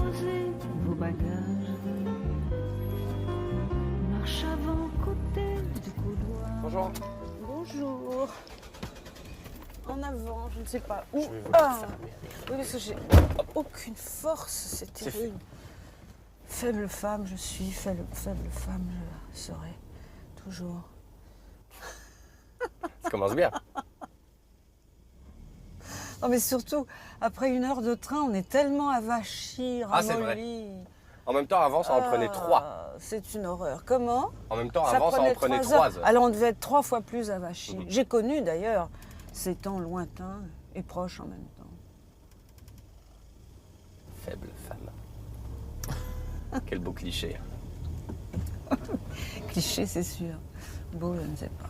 posez vos bagages. Marche avant côté du couloir. Bonjour. Bonjour. En avant, je ne sais pas où. Je vais vous Ah. fermer. Oui, parce que j'ai aucune force, c'est C'est terrible. Faible femme, je suis, faible femme, je serai. Toujours. Ça commence bien. Non, mais surtout, après 1 heure de train, on est tellement avachis, Ah, c'est vrai. ramollis. En même temps, avant, ça en prenait 3. C'est une horreur. Comment? En même temps, avant, ça en prenait 3 3 heures. Alors, on devait être 3 fois plus avachis. Mhm. J'ai connu, d'ailleurs, ces temps lointains et proches en même temps. Faible femme. Quel beau cliché. Cliché, c'est sûr. Beau, je ne sais pas.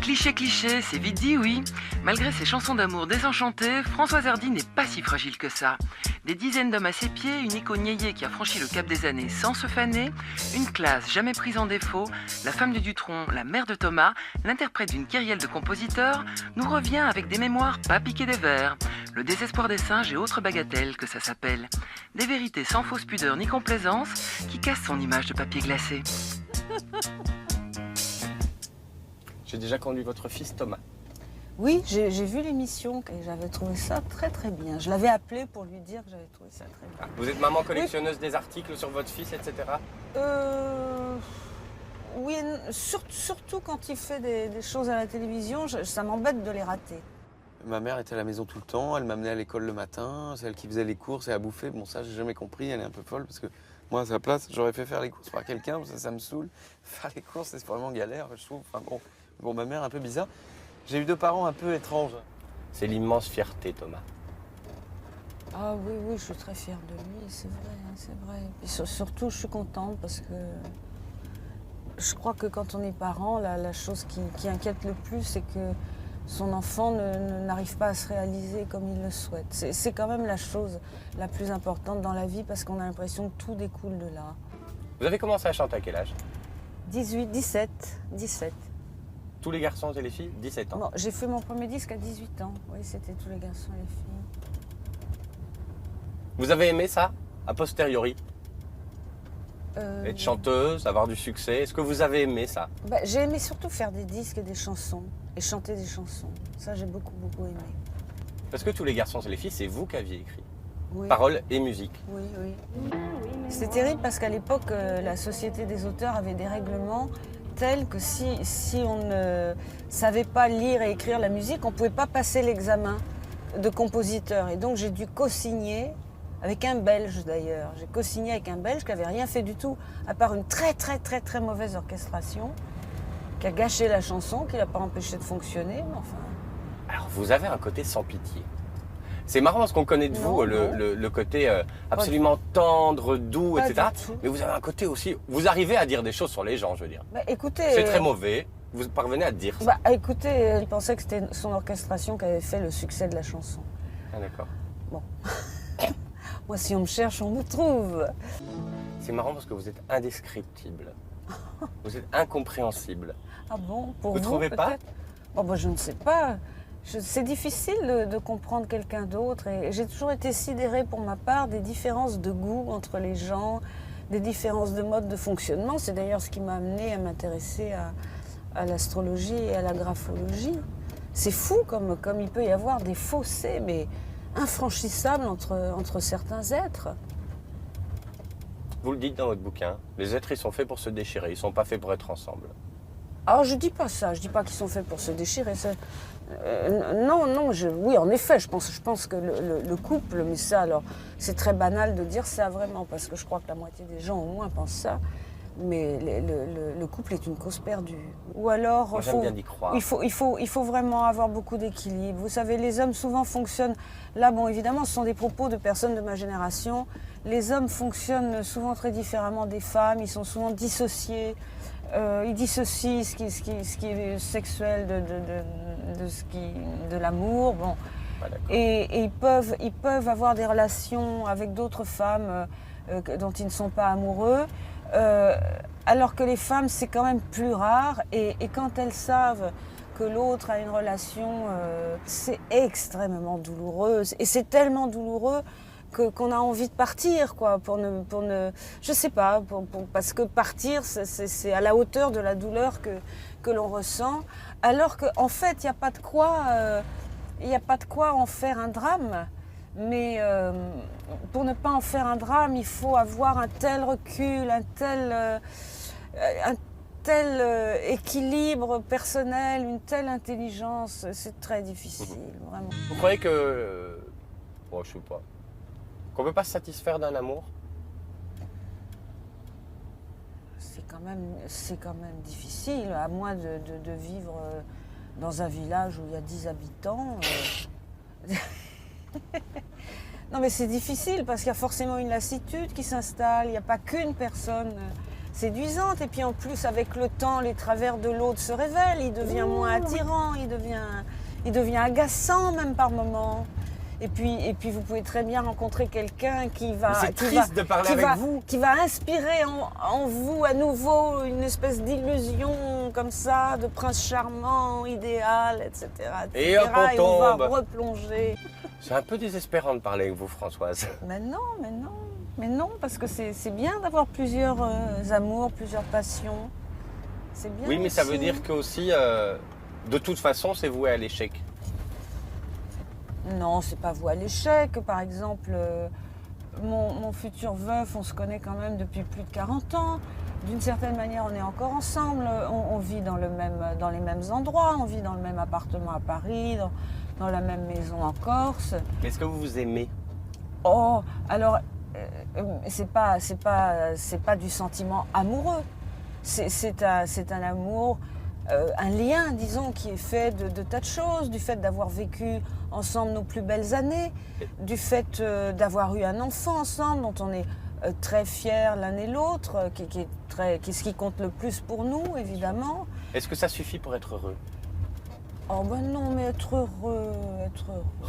Cliché, cliché, c'est vite dit, oui. Malgré ses chansons d'amour désenchantées, Françoise Hardy n'est pas si fragile que ça. Des dizaines d'hommes à ses pieds, une icône yéyé qui a franchi le cap des années sans se faner, une classe jamais prise en défaut, la femme de Dutronc, la mère de Thomas, l'interprète d'une kyrielle de compositeurs, nous revient avec des mémoires pas piquées des vers. Le désespoir des singes et autres bagatelles que ça s'appelle. Des vérités sans fausse pudeur ni complaisance qui cassent son image de papier glacé. J'ai déjà conduit votre fils Thomas. Oui, j'ai vu l'émission et j'avais trouvé ça très très bien. Je l'avais appelé pour lui dire que j'avais trouvé ça très bien. Vous êtes maman collectionneuse des articles sur votre fils, etc. Oui, surtout quand il fait des choses à la télévision, ça m'embête de les rater. Ma mère était à la maison tout le temps, elle m'amenait à l'école le matin, c'est elle qui faisait les courses et à bouffer. Bon, ça, j'ai jamais compris, elle est un peu folle parce que moi, à sa place, j'aurais fait faire les courses par quelqu'un, parce que ça me saoule. Faire les courses, c'est vraiment galère, je trouve. Enfin bon, ma mère, un peu bizarre. J'ai eu 2 parents un peu étranges. C'est l'immense fierté, Thomas. Ah oui, je suis très fière de lui, c'est vrai, hein, c'est vrai. Et surtout, je suis contente parce que je crois que quand on est parent, la chose qui inquiète le plus, c'est que son enfant n'arrive pas à se réaliser comme il le souhaite. C'est quand même la chose la plus importante dans la vie parce qu'on a l'impression que tout découle de là. Vous avez commencé à chanter à quel âge? 17. Tous les garçons et les filles, 17 ans. Non, j'ai fait mon premier disque à 18 ans. Oui, c'était tous les garçons et les filles. Vous avez aimé ça, a posteriori? Être chanteuse, avoir du succès, est-ce que vous avez aimé ça? J'ai aimé surtout faire des disques et des chansons, et chanter des chansons. Ça, j'ai beaucoup aimé. Parce que tous les garçons et les filles, c'est vous qui aviez écrit. Oui. Paroles et musique. Oui. C'était terrible parce qu'à l'époque, la Société des auteurs avait des règlements tels que si on ne savait pas lire et écrire la musique, on ne pouvait pas passer l'examen de compositeur. Et donc j'ai dû co-signer avec un Belge d'ailleurs. J'ai co-signé avec un Belge qui n'avait rien fait du tout, à part une très mauvaise orchestration, qui a gâché la chanson, qui ne l'a pas empêché de fonctionner, mais enfin... Alors vous avez un côté sans pitié. C'est marrant parce qu'on connaît de vous le côté absolument tendre, doux, Pas etc. du tout. Mais vous avez un côté aussi... Vous arrivez à dire des choses sur les gens, je veux dire. Écoutez... C'est très mauvais. Vous parvenez à dire ça. Écoutez, il pensait que c'était son orchestration qui avait fait le succès de la chanson. Ah, d'accord. Bon. Moi, si on me cherche, on me trouve. C'est marrant parce que vous êtes indescriptible. Vous êtes incompréhensible. Ah bon? Pour Vous trouvez pas? peut-être? Oh, je ne sais pas. C'est difficile de comprendre quelqu'un d'autre. Et j'ai toujours été sidérée pour ma part des différences de goût entre les gens, des différences de mode de fonctionnement. C'est d'ailleurs ce qui m'a amenée à m'intéresser à l'astrologie et à la graphologie. C'est fou comme il peut y avoir des fossés, mais infranchissables entre certains êtres. Vous le dites dans votre bouquin, les êtres ils sont faits pour se déchirer, ils ne sont pas faits pour être ensemble. Alors je dis pas ça, je dis pas qu'ils sont faits pour se déchirer. Non, oui en effet, je pense que le couple, mais ça alors, c'est très banal de dire ça vraiment, parce que je crois que la moitié des gens au moins pensent ça, mais le couple est une cause perdue. Ou alors, Moi, j'aime bien d'y croire. il faut vraiment avoir beaucoup d'équilibre. Vous savez, les hommes souvent fonctionnent, là bon évidemment ce sont des propos de personnes de ma génération, les hommes fonctionnent souvent très différemment des femmes, ils sont souvent dissociés. Ils dissocient ce qui est sexuel de l'amour. Bon. Et ils peuvent avoir des relations avec d'autres femmes dont ils ne sont pas amoureux. Alors que les femmes, c'est quand même plus rare. Et quand elles savent que l'autre a une relation, c'est extrêmement douloureux. Et c'est tellement douloureux qu'on a envie de partir, quoi, je sais pas, parce que partir, c'est à la hauteur de la douleur que l'on ressent, alors qu'en fait, il n'y a pas de quoi en faire un drame. Mais pour ne pas en faire un drame, il faut avoir un tel recul, un tel équilibre personnel, une telle intelligence. C'est très difficile, vraiment. Vous croyez que... Bon, je sais pas. Qu'on peut pas se satisfaire d'un amour? C'est quand même difficile, à moins de vivre dans un village où il y a 10 habitants. Non mais c'est difficile parce qu'il y a forcément une lassitude qui s'installe, il n'y a pas qu'une personne séduisante et puis en plus avec le temps les travers de l'autre se révèlent, il devient moins attirant, il devient agaçant même par moments. Et puis vous pouvez très bien rencontrer quelqu'un qui va inspirer en vous à nouveau une espèce d'illusion comme ça, de prince charmant, idéal, etc. Et hop, on et on va tombe. replonger. C'est un peu désespérant de parler avec vous, Françoise. Mais non, parce que c'est bien d'avoir plusieurs amours, plusieurs passions. C'est bien. Oui, mais ça aussi. veut dire que aussi, de toute façon, c'est voué à l'échec. Non, c'est pas voué à l'échec. Par exemple, mon futur veuf, on se connaît quand même depuis plus de 40 ans. D'une certaine manière, on est encore ensemble. On vit dans les mêmes endroits. On vit dans le même appartement à Paris, dans la même maison en Corse. Mais est-ce que vous vous aimez? Oh, alors, c'est pas du sentiment amoureux. C'est un amour, un lien, disons, qui est fait de tas de choses, du fait d'avoir vécu ensemble nos plus belles années, du fait d'avoir eu un enfant ensemble dont on est très fiers l'un et l'autre, qui est ce qui compte le plus pour nous, évidemment. Est-ce que ça suffit pour être heureux? Oh ben non, mais être heureux.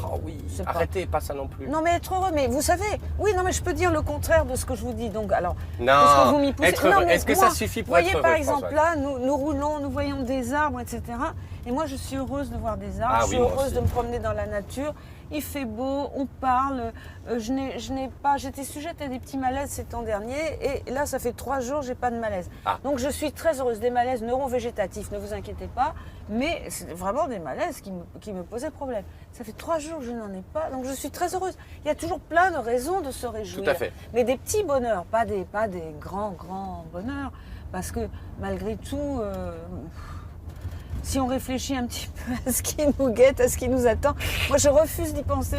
Oh oui, C'est arrêtez, pas ça non plus. Non mais être heureux, mais vous savez, oui, non mais je peux dire le contraire de ce que je vous dis, donc alors, Non, parce que vous m'y poussez. être heureux. Non, mais Est-ce que moi, ça suffit pour vous être voyez heureux, par exemple Françoise? là, nous roulons, nous voyons des arbres, etc. Et moi je suis heureuse de voir des arbres, Ah je suis oui, moi heureuse aussi. de me promener dans la nature, il fait beau, on parle, j'étais sujette à des petits malaises ces temps derniers, et là ça fait 3 jours, j'ai pas de malaise. Ah. Donc je suis très heureuse, des malaises neurovégétatifs, ne vous inquiétez pas, mais c'est vraiment des malaises qui me posaient problème. Ça fait 3 jours que je n'en ai pas, donc je suis très heureuse. Il y a toujours plein de raisons de se réjouir. Tout à fait. Mais des petits bonheurs, pas des grands bonheurs, parce que malgré tout, si on réfléchit un petit peu à ce qui nous guette, à ce qui nous attend, moi je refuse d'y penser.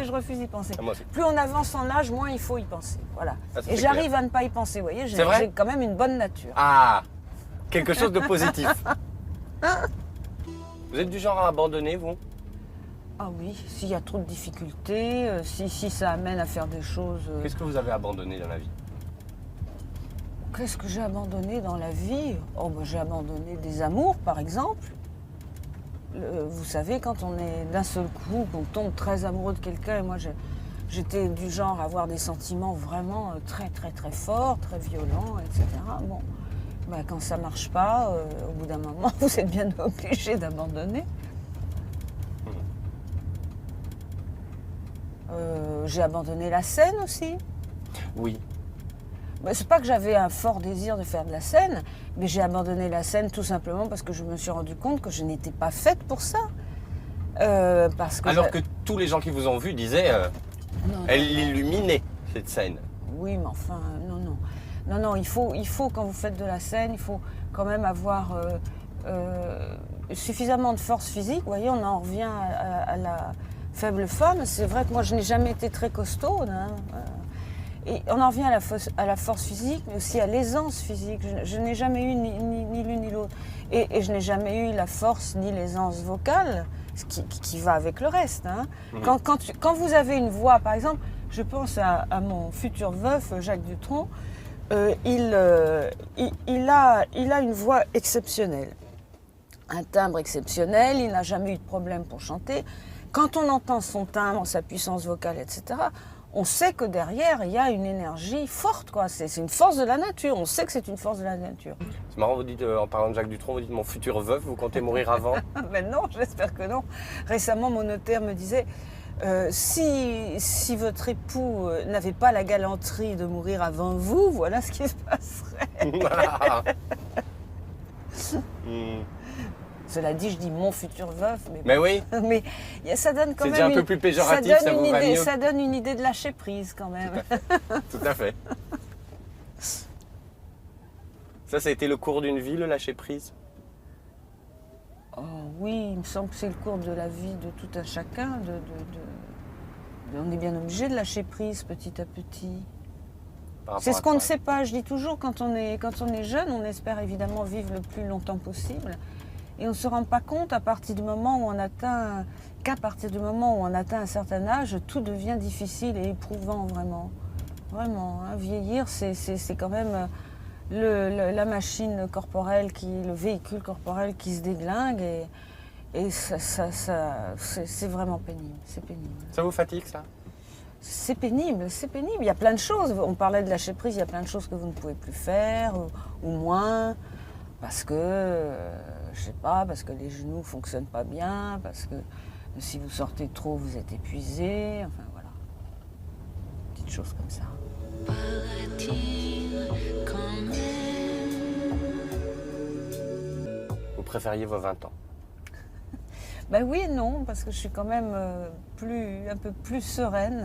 Ah, moi aussi. Plus on avance en âge, moins il faut y penser. Voilà. Ah, ça, Et c'est j'arrive à ne pas y penser, vous voyez, C'est vrai j'ai quand même une bonne nature. Ah, quelque chose de positif. Vous êtes du genre à abandonner, vous? Ah oui, s'il y a trop de difficultés, si ça amène à faire des choses... Qu'est-ce que vous avez abandonné dans la vie? Qu'est-ce que j'ai abandonné dans la vie? Oh, ben, j'ai abandonné des amours, par exemple. Vous savez, quand on est d'un seul coup, qu'on tombe très amoureux de quelqu'un, et moi j'étais du genre à avoir des sentiments vraiment très très très forts, très violents, etc. Bon, ben, quand ça marche pas, au bout d'un moment, vous êtes bien obligé d'abandonner. J'ai abandonné la scène aussi. Oui. Ben, c'est pas que j'avais un fort désir de faire de la scène, mais j'ai abandonné la scène tout simplement parce que je me suis rendu compte que je n'étais pas faite pour ça. Parce que Alors que tous les gens qui vous ont vu disaient, Non, elle l'illuminait, cette scène. Oui, mais enfin, non, il faut quand vous faites de la scène, il faut quand même avoir suffisamment de force physique. Vous voyez, on en revient à la faible femme. C'est vrai que moi, je n'ai jamais été très costaude. Hein. Et on en revient à la force physique, mais aussi à l'aisance physique. Je n'ai jamais eu ni l'une ni l'autre. Et je n'ai jamais eu la force ni l'aisance vocale, ce qui va avec le reste. Hein. Quand vous avez une voix, par exemple, je pense à mon futur veuf, Jacques Dutronc, il a une voix exceptionnelle, un timbre exceptionnel, il n'a jamais eu de problème pour chanter. Quand on entend son timbre, sa puissance vocale, etc., on sait que derrière, il y a une énergie forte, quoi. C'est une force de la nature, on sait que c'est une force de la nature. C'est marrant, vous dites, en parlant de Jacques Dutronc, vous dites mon futur veuf, vous comptez mourir avant? Mais non, j'espère que non. Récemment, mon notaire me disait, Si votre époux n'avait pas la galanterie de mourir avant vous, voilà ce qui se passerait. Cela dit, je dis mon futur veuf, Mais oui, mais ça donne quand c'est même déjà un peu plus péjoratif, ça vous va mieux. ça donne une idée de lâcher prise quand même. Tout à fait. Ça a été le cours d'une vie, le lâcher prise. Oh, oui, il me semble que c'est le cours de la vie de tout un chacun. On est bien obligé de lâcher prise petit à petit. C'est ce qu'on ne sait pas. Je dis toujours, quand on est jeune, on espère évidemment vivre le plus longtemps possible. Et on ne se rend pas compte qu'à partir du moment où on atteint un certain âge, tout devient difficile et éprouvant vraiment. Vraiment, hein. Vieillir, c'est quand même la machine corporelle, le véhicule corporel qui se déglingue et c'est vraiment pénible. C'est pénible. Ça vous fatigue, ça? C'est pénible, c'est pénible. Il y a plein de choses. On parlait de lâcher prise, il y a plein de choses que vous ne pouvez plus faire ou moins. Parce que, je sais pas, parce que les genoux ne fonctionnent pas bien, parce que si vous sortez trop, vous êtes épuisé. Enfin, voilà. Petites choses comme ça. Vous préfériez vos 20 ans? Ben oui et non, parce que je suis quand même un peu plus sereine,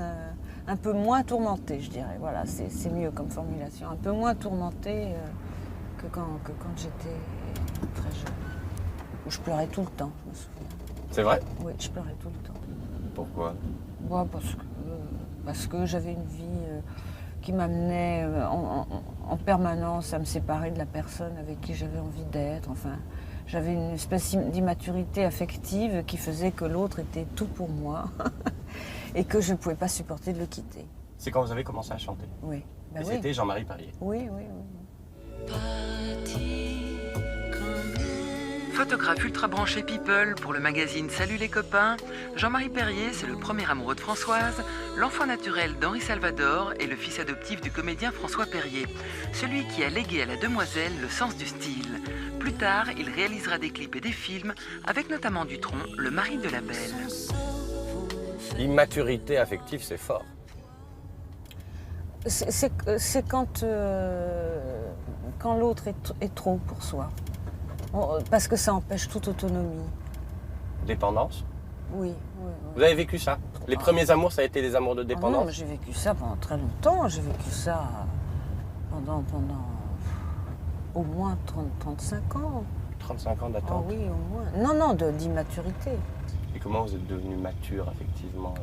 un peu moins tourmentée, je dirais. Voilà, c'est mieux comme formulation. Un peu moins tourmentée que quand j'étais très jeune. Où je pleurais tout le temps, je me souviens. C'est vrai? Oui, je pleurais tout le temps. Pourquoi? Bon, parce que j'avais une vie qui m'amenait en permanence à me séparer de la personne avec qui j'avais envie d'être. Enfin, j'avais une espèce d'immaturité affective qui faisait que l'autre était tout pour moi et que je ne pouvais pas supporter de le quitter. C'est quand vous avez commencé à chanter? Oui. Ben Et oui. c'était Jean-Marie Perrier. Oui. Photographe ultra branché people pour le magazine Salut les copains, Jean-Marie Perrier, c'est le premier amoureux de Françoise, l'enfant naturel d'Henri Salvador et le fils adoptif du comédien François Perrier, celui qui a légué à la demoiselle le sens du style. Plus tard, il réalisera des clips et des films, avec notamment Dutronc, le mari de la belle. Immaturité affective, c'est fort. C'est quand l'autre est trop pour soi. Parce que ça empêche toute autonomie. Dépendance? Oui. Vous avez vécu ça? Les premiers amours, ça a été des amours de Non, dépendance? mais j'ai vécu ça pendant très longtemps. J'ai vécu ça pendant au moins 35 ans. 35 ans Ah d'attente? oui, au moins. Non, d'immaturité. Et comment vous êtes devenu mature, effectivement?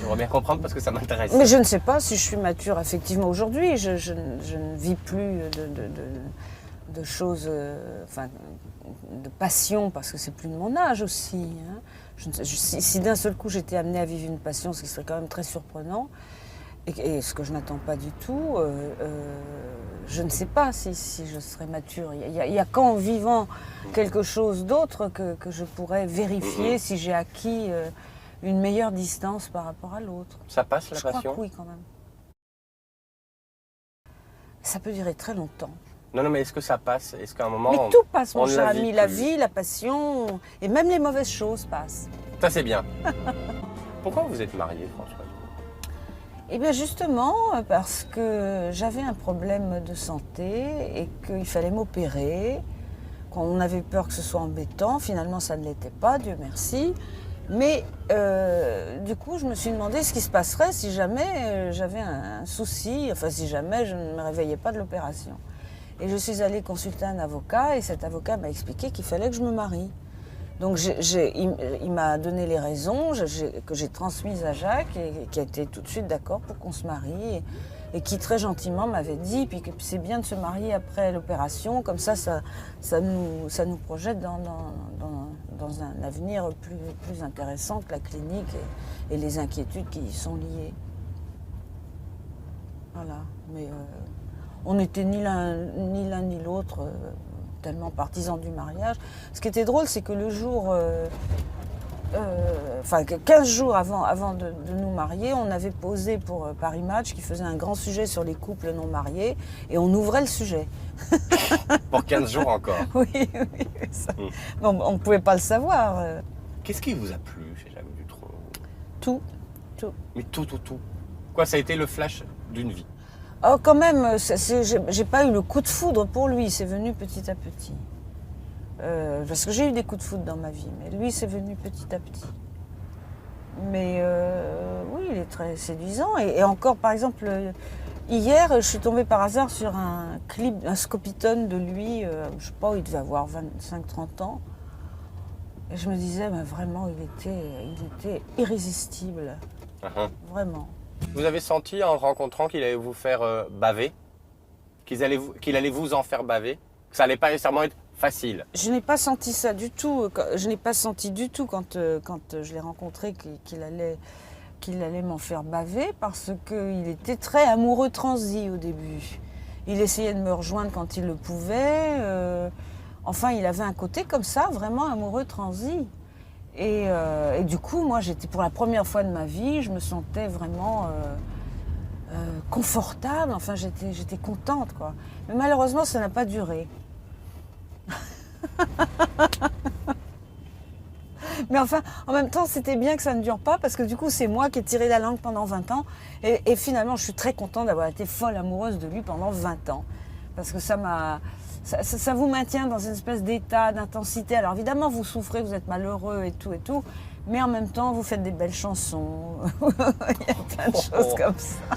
J'aimerais bien comprendre parce que ça m'intéresse. Mais je ne sais pas si je suis mature, effectivement, aujourd'hui. Je ne vis plus de choses, de passion, parce que c'est plus de mon âge aussi. Hein. Si d'un seul coup j'étais amenée à vivre une passion, ce qui serait quand même très surprenant, et ce que je n'attends pas du tout, je ne sais pas si je serais mature. Il y a qu'en vivant quelque chose d'autre que je pourrais vérifier si j'ai acquis une meilleure distance par rapport à l'autre. Ça passe, la Je crois passion? que oui, quand même. Ça peut durer très longtemps. Non, mais est-ce que ça passe? Est-ce qu'à un moment... Mais tout passe, mon on ne cher la ami. vit La plus? vie, la passion, et même les mauvaises choses passent. Ça, c'est bien. Pourquoi vous êtes mariée, Françoise? Eh bien justement, parce que j'avais un problème de santé et qu'il fallait m'opérer. On avait peur que ce soit embêtant. Finalement, ça ne l'était pas, Dieu merci. Mais du coup, je me suis demandé ce qui se passerait si jamais j'avais un souci, enfin si jamais je ne me réveillais pas de l'opération. Et je suis allée consulter un avocat et cet avocat m'a expliqué qu'il fallait que je me marie. Donc il m'a donné les raisons que j'ai transmises à Jacques et qui a été tout de suite d'accord pour qu'on se marie et qui très gentiment m'avait dit puis que c'est bien de se marier après l'opération, comme ça nous projette dans un avenir plus intéressant que la clinique et les inquiétudes qui y sont liées. Voilà, mais on n'était ni l'un ni l'autre tellement partisans du mariage. Ce qui était drôle, c'est que le jour, 15 jours avant de nous marier, on avait posé pour Paris Match, qui faisait un grand sujet sur les couples non mariés, et on ouvrait le sujet. Pour 15 jours encore? Oui, ça. Bon, on ne pouvait pas le savoir. Qu'est-ce qui vous a plu chez Jacques Dutronc? Tout. Mais tout. Quoi, ça a été le flash d'une vie. Oh, quand même, j'ai pas eu le coup de foudre pour lui, c'est venu petit à petit. Parce que j'ai eu des coups de foudre dans ma vie, mais lui, c'est venu petit à petit. Mais oui, il est très séduisant. Et encore, par exemple, hier, je suis tombée par hasard sur un clip, un scopitone de lui, je sais pas, il devait avoir 25-30 ans. Et je me disais, mais vraiment, il était irrésistible. Vraiment. Vous avez senti en le rencontrant qu'il allait vous faire baver, qu'il allait vous en faire baver, que ça allait pas nécessairement être facile? Je n'ai pas senti ça du tout. Je n'ai pas senti du tout quand je l'ai rencontré qu'il allait m'en faire baver parce qu'il était très amoureux transi au début. Il essayait de me rejoindre quand il le pouvait. Enfin, il avait un côté comme ça, vraiment amoureux transi. Et du coup, moi, j'étais pour la première fois de ma vie, je me sentais vraiment confortable. Enfin, j'étais contente, quoi. Mais malheureusement, ça n'a pas duré. Mais enfin, en même temps, c'était bien que ça ne dure pas parce que du coup, c'est moi qui ai tiré la langue pendant 20 ans. Et finalement, je suis très contente d'avoir été folle amoureuse de lui pendant 20 ans. Parce que ça vous maintient dans une espèce d'état d'intensité. Alors évidemment, vous souffrez, vous êtes malheureux et tout. Mais en même temps, vous faites des belles chansons. Il y a plein de choses comme ça.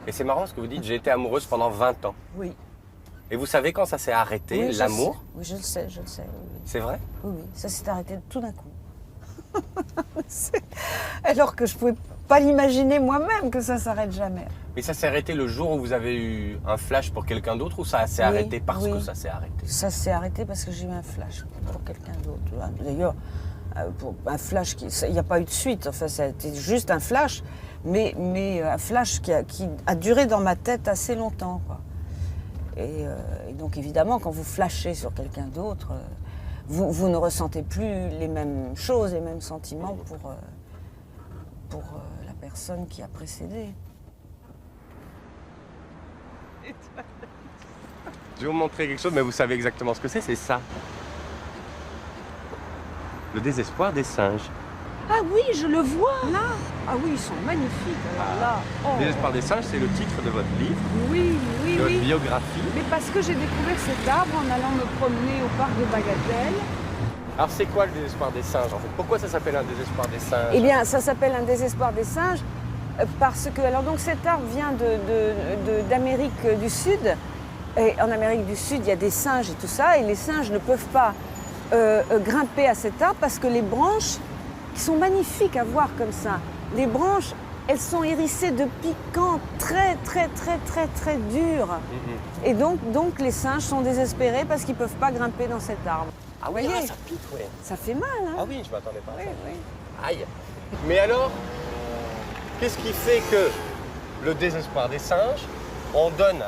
Et c'est marrant ce que vous dites, j'ai été amoureuse pendant 20 ans. Oui. Et vous savez quand ça s'est arrêté, Oui, l'amour? Oui, je le sais. Oui. C'est vrai? Oui, ça s'est arrêté tout d'un coup. Alors que je ne pouvais pas l'imaginer moi-même que ça s'arrête jamais. Mais ça s'est arrêté le jour où vous avez eu un flash pour quelqu'un d'autre ou ça s'est arrêté parce que ça s'est arrêté? Ça s'est arrêté parce que j'ai eu un flash pour quelqu'un d'autre. D'ailleurs, pour un flash, il n'y a pas eu de suite. Enfin, ça a été juste un flash, mais un flash qui a duré dans ma tête assez longtemps, quoi. Et donc évidemment, quand vous flashez sur quelqu'un d'autre, vous ne ressentez plus les mêmes choses, les mêmes sentiments pour la personne qui a précédé. Je vais vous montrer quelque chose, mais vous savez exactement ce que c'est ça. Le désespoir des singes. Ah oui, je le vois là. Ah oui, ils sont magnifiques. Alors là, Le désespoir des singes, c'est le titre de votre livre, oui, de votre biographie. Mais parce que j'ai découvert cet arbre en allant me promener au parc de Bagatelle. Alors c'est quoi le désespoir des singes en fait? Pourquoi ça s'appelle un désespoir des singes? Eh bien, ça s'appelle un désespoir des singes parce que, alors donc cet arbre vient d'Amérique du Sud. Et en Amérique du Sud, il y a des singes et tout ça, et les singes ne peuvent pas grimper à cet arbre parce que les branches, qui sont magnifiques à voir comme ça, les branches, elles sont hérissées de piquants très durs. Et donc les singes sont désespérés parce qu'ils ne peuvent pas grimper dans cet arbre. Ah oui, voyez, ça pique, oui. ça fait mal, hein? Ah oui, je m'attendais pas à ça. Oui. Aïe. Mais alors, qu'est-ce qui fait que le désespoir des singes, on donne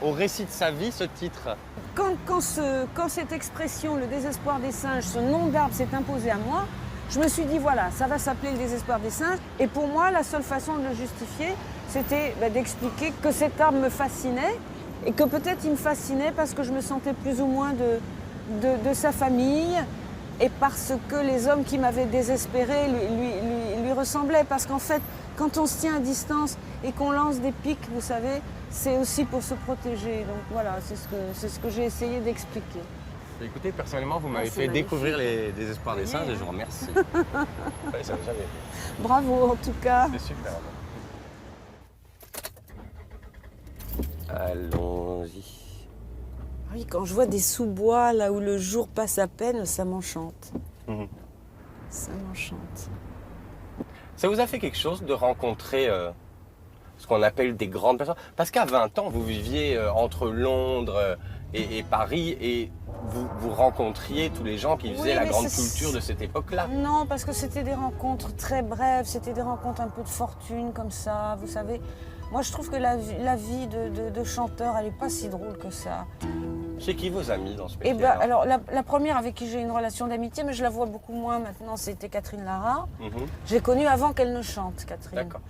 au récit de sa vie ce titre? Quand cette expression, le désespoir des singes, ce nom d'arbre s'est imposé à moi, je me suis dit, voilà, ça va s'appeler le désespoir des singes. Et pour moi, la seule façon de le justifier, c'était d'expliquer que cet arbre me fascinait et que peut-être il me fascinait parce que je me sentais plus ou moins de sa famille et parce que les hommes qui m'avaient désespéré lui ressemblaient. Parce qu'en fait, quand on se tient à distance et qu'on lance des pics, vous savez, c'est aussi pour se protéger. Donc voilà, c'est ce que j'ai essayé d'expliquer. Écoutez, personnellement, vous m'avez c'est fait magnifique. découvrir les désespoirs des singes et je vous remercie. Ouais, ça m'est jamais fait. Bravo en tout cas. C'est super. Allons-y. Oui, quand je vois des sous-bois là où le jour passe à peine, ça m'enchante. Ça m'enchante. Ça vous a fait quelque chose de rencontrer ce qu'on appelle des grandes personnes? Parce qu'à 20 ans, vous viviez entre Londres et Paris et vous rencontriez tous les gens qui faisaient la grande culture de cette époque-là. Non, parce que c'était des rencontres très brèves, c'était des rencontres un peu de fortune comme ça, vous savez. Moi, je trouve que la vie de chanteur, elle n'est pas si drôle que ça. C'est qui vos amis dans ce Eh métier? ben, alors, la première avec qui j'ai une relation d'amitié, mais je la vois beaucoup moins maintenant, c'était Catherine Lara. Je l'ai connue avant qu'elle ne chante, Catherine. D'accord.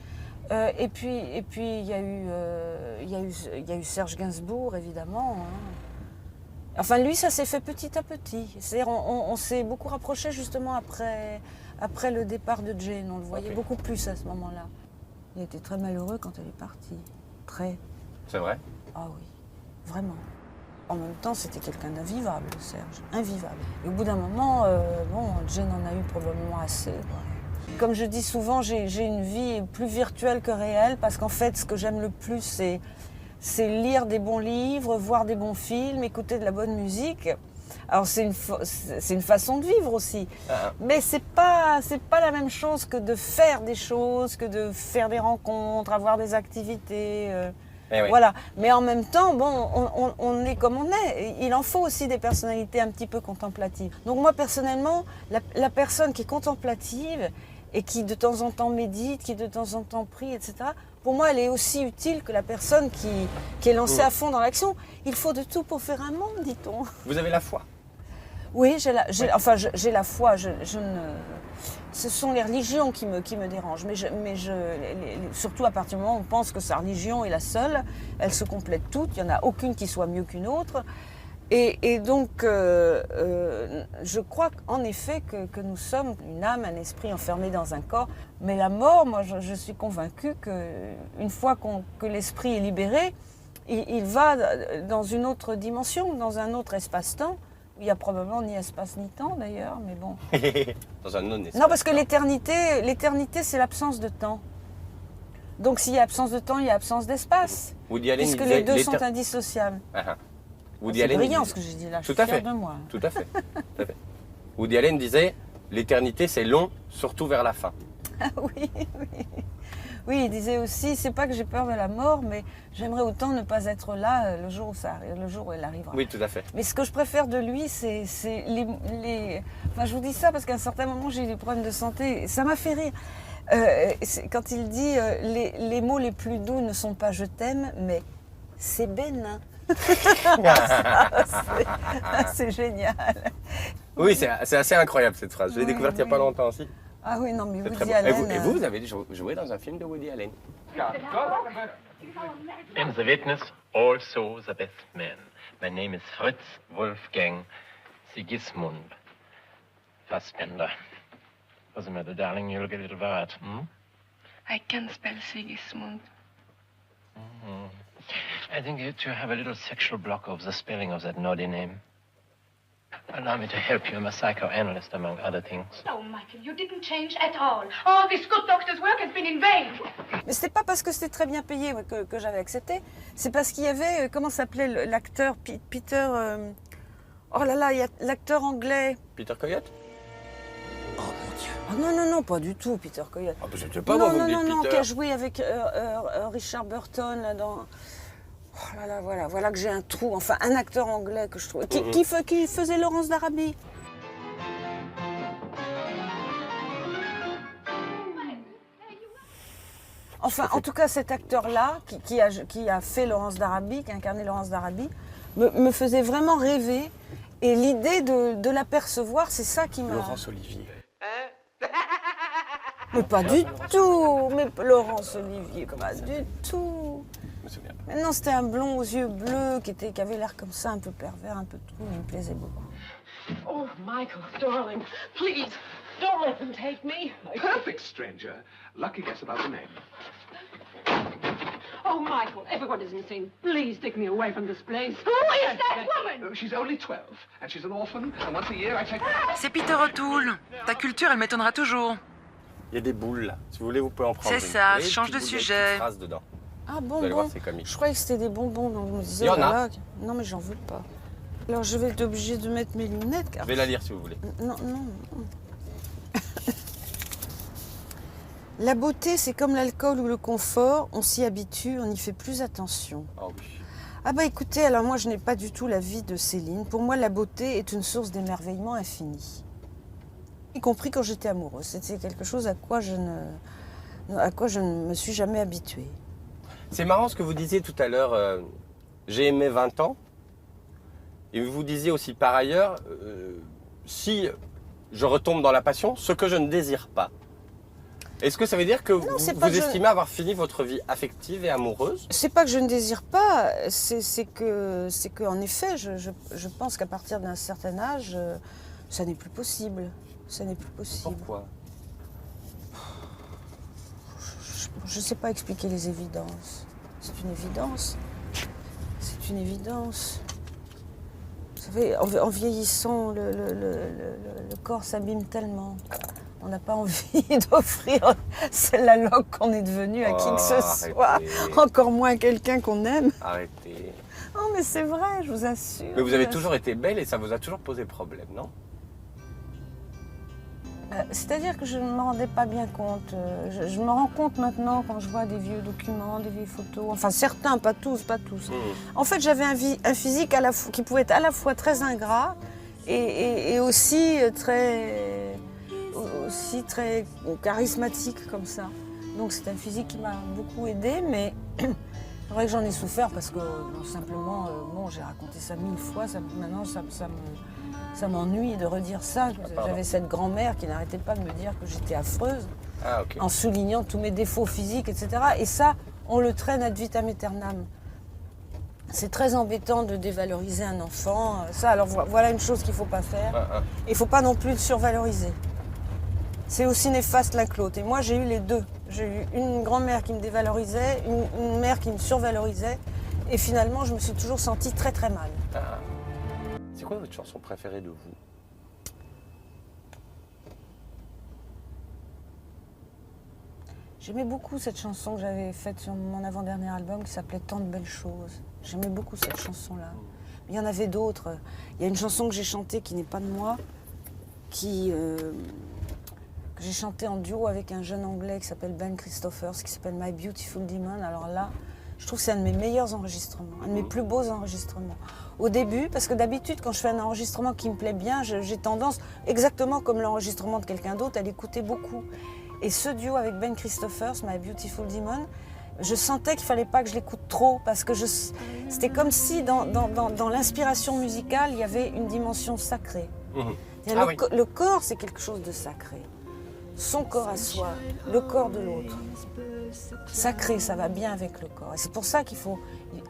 Et puis il y a eu Serge Gainsbourg, évidemment. Hein. Enfin, lui, ça s'est fait petit à petit. C'est-à-dire, on s'est beaucoup rapproché justement après le départ de Jane. On le voyait beaucoup plus à ce moment-là. Il était très malheureux quand elle est partie. Très. C'est vrai? Ah oui, vraiment. En même temps, c'était quelqu'un d'invivable, Serge. Invivable. Et au bout d'un moment, Jane en a eu probablement assez. Quoi. Comme je dis souvent, j'ai une vie plus virtuelle que réelle parce qu'en fait, ce que j'aime le plus, c'est lire des bons livres, voir des bons films, écouter de la bonne musique. Alors c'est une façon de vivre aussi. Mais c'est pas la même chose que de faire des choses, que de faire des rencontres, avoir des activités. Eh oui. Voilà. Mais en même temps, on est comme on est. Il en faut aussi des personnalités un petit peu contemplatives. Donc moi personnellement, la personne qui est contemplative et qui de temps en temps médite, qui de temps en temps prie, etc., pour moi, elle est aussi utile que la personne qui est lancée à fond dans l'action. Il faut de tout pour faire un monde, dit-on. Vous avez la foi? Oui, j'ai la foi. Ce sont les religions qui me dérangent. Surtout à partir du moment où on pense que sa religion est la seule, elles se complètent toutes. Il n'y en a aucune qui soit mieux qu'une autre. Et donc, je crois en effet que nous sommes une âme, un esprit enfermé dans un corps. Mais la mort, moi, je suis convaincue qu'une fois que l'esprit est libéré, il va dans une autre dimension, dans un autre espace-temps. Il n'y a probablement ni espace ni temps d'ailleurs, mais bon. Dans un non-espace. Non, parce que l'éternité, c'est l'absence de temps. Donc s'il y a absence de temps, il y a absence d'espace. Woody Allen, puisque il disait, les deux sont indissociables. Woody C'est Allen, brillant il ce disait- que j'ai dit là, je Tout suis à fière fait. de moi. Tout à fait. Tout à fait. Woody Allen disait l'éternité c'est long, surtout vers la fin. Oui, oui. Oui, il disait aussi, c'est pas que j'ai peur de la mort, mais j'aimerais autant ne pas être là le jour où elle arrivera. Oui, tout à fait. Mais ce que je préfère de lui, c'est les... Enfin, je vous dis ça parce qu'à un certain moment, j'ai eu des problèmes de santé. Ça m'a fait rire. Quand il dit les mots les plus doux ne sont pas je t'aime, mais c'est bénin. C'est génial. Oui, c'est assez incroyable cette phrase. Je l'ai Oui, découverte il n'y a oui. pas longtemps aussi. Ah oui, non, mais C'est très Woody bon. Allen... Et vous avez joué dans un film de Woody Allen? In the witness, also the best man. My name is Fritz Wolfgang Sigismund Fassbender. What's the matter, darling? You look a little worried. I can spell Sigismund. I think you two have a little sexual block of the spelling of that naughty name. Allow me to help you. I'm a psychoanalyst, among other things. Oh, Michael, you didn't change at all. All this good doctor's work has been in vain. Mais c'était pas parce que c'était très bien payé que j'avais accepté. C'est parce qu'il y avait, comment s'appelait l'acteur Peter... oh là là, il y a l'acteur anglais. Peter Coyote? Oh non, pas du tout, Peter Coyote. Ah, je ne sais pas, moi, vous me dites qui Peter. a joué avec Richard Burton là, dans... Oh là là, voilà que j'ai un trou. Enfin, un acteur anglais que je trouve... Qui faisait Laurence d'Arabie. Enfin, en tout cas, cet acteur-là, qui a fait Laurence d'Arabie, qui a incarné Laurence d'Arabie, me faisait vraiment rêver. Et l'idée de l'apercevoir, c'est ça qui m'a... Laurence Olivier. Mais pas du tout. Mais Laurence Olivier, pas du tout. Je me souviens pas. Mais non, c'était un blond aux yeux bleus qui avait l'air comme ça, un peu pervers, un peu tout. Il me plaisait beaucoup. Oh, Michael, darling, please, don't let them take me. Perfect stranger. Lucky guess about the name. Oh, Michael, everyone is insane. Please take me away from this place. Who is that woman? She's only 12, and she's an orphan, and once a year I take... C'est Peter O'Toole. Ta culture, elle m'étonnera toujours. Il y a des boules là. Si vous voulez, vous pouvez en prendre. C'est une. ça, Vous voyez, change des de petites boules, sujet. des petites phrases dedans. Ah Vous bonbons. allez voir, c'est comique. Je croyais que c'était des bonbons, donc je me disais, Il y en oh a. là là. Non, mais j'en veux pas. Alors je vais être obligée de mettre mes lunettes. Je Car... vais la lire si vous voulez. Non. La beauté, c'est comme l'alcool ou le confort. On s'y habitue, on n'y fait plus attention. Oh oui. Ah bah écoutez, alors moi je n'ai pas du tout la vie de Céline. Pour moi, la beauté est une source d'émerveillement infini. Y compris quand j'étais amoureuse. C'était quelque chose à quoi je ne me suis jamais habituée. C'est marrant ce que vous disiez tout à l'heure. J'ai aimé 20 ans. Et vous disiez aussi par ailleurs, si je retombe dans la passion, ce que je ne désire pas. Est-ce que ça veut dire que Non, c'est pas vous que je- estimez avoir fini votre vie affective et amoureuse? C'est pas que je ne désire pas, c'est que en effet, je pense qu'à partir d'un certain âge, ça n'est plus possible. Ça n'est plus possible. Pourquoi? Je ne sais pas expliquer les évidences. C'est une évidence. C'est une évidence. Vous savez, en vieillissant, le corps s'abîme tellement. On n'a pas envie d'offrir la loque qu'on est devenu à qui que ce soit. Arrêtez. Encore moins à quelqu'un qu'on aime. Arrêtez. Non, mais c'est vrai, je vous assure. Mais vous je avez vous toujours été belle et ça vous a toujours posé problème, non? C'est-à-dire que je ne me rendais pas bien compte. Je me rends compte maintenant quand je vois des vieux documents, des vieilles photos. Enfin, certains, pas tous, pas tous. En fait, j'avais un physique qui pouvait être à la fois très ingrat et aussi très charismatique comme ça. Donc c'est un physique qui m'a beaucoup aidée, mais c'est vrai que j'en ai souffert parce que simplement, j'ai raconté ça 1000 fois. Maintenant, ça m'ennuie de redire ça. J'avais cette grand-mère qui n'arrêtait pas de me dire que j'étais affreuse, Ah, ok. en soulignant tous mes défauts physiques, etc. Et ça, on le traîne ad vitam aeternam. C'est très embêtant de dévaloriser un enfant. Ça, alors voilà une chose qu'il ne faut pas faire. Il ne faut pas non plus le survaloriser. C'est aussi néfaste l'un que l'autre. Et moi, j'ai eu les deux. J'ai eu une grand-mère qui me dévalorisait, une mère qui me survalorisait. Et finalement, je me suis toujours sentie très très mal. Ah. C'est quoi votre chanson préférée de vous? J'aimais beaucoup cette chanson que j'avais faite sur mon avant-dernier album qui s'appelait Tant de belles choses. J'aimais beaucoup cette chanson-là. Mais il y en avait d'autres. Il y a une chanson que j'ai chantée qui n'est pas de moi, que j'ai chantée en duo avec un jeune anglais qui s'appelle Ben Christophers, qui s'appelle My Beautiful Demon. Alors là, je trouve que c'est un de mes meilleurs enregistrements, un de mes plus beaux enregistrements. Au début, parce que d'habitude, quand je fais un enregistrement qui me plaît bien, j'ai tendance, exactement comme l'enregistrement de quelqu'un d'autre, à l'écouter beaucoup. Et ce duo avec Ben Christophers, My Beautiful Demon, je sentais qu'il ne fallait pas que je l'écoute trop, parce que c'était comme si dans l'inspiration musicale, il y avait une dimension sacrée. Le corps, c'est quelque chose de sacré. Son corps à soi, le corps de l'autre. Sacré, ça va bien avec le corps. Et c'est pour ça qu'il faut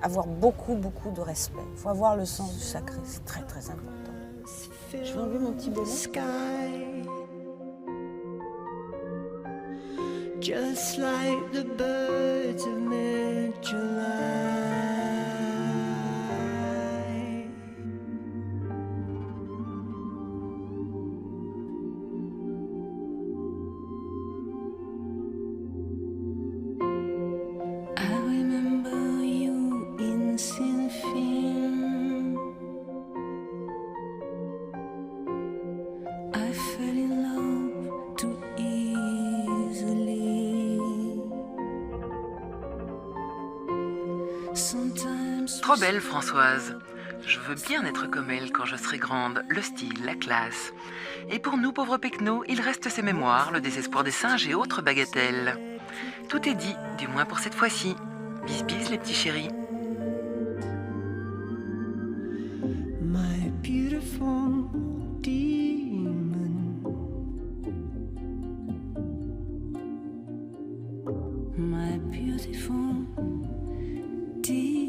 avoir beaucoup, beaucoup de respect. Il faut avoir le sens du sacré, c'est très, très important. Je vais enlever mon petit bonnet. Just like the birds of mid-July. I remember you in Sinfin. I fell in love too easily. Sometimes Trop belle, Françoise. Je veux bien être comme elle quand je serai grande, le style, la classe. Et pour nous, pauvres pecnos, il reste ses mémoires, le désespoir des singes et autres bagatelles. Tout est dit, du moins pour cette fois-ci. Bis bis, les petits chéris. my beautiful demon, my beautiful demon.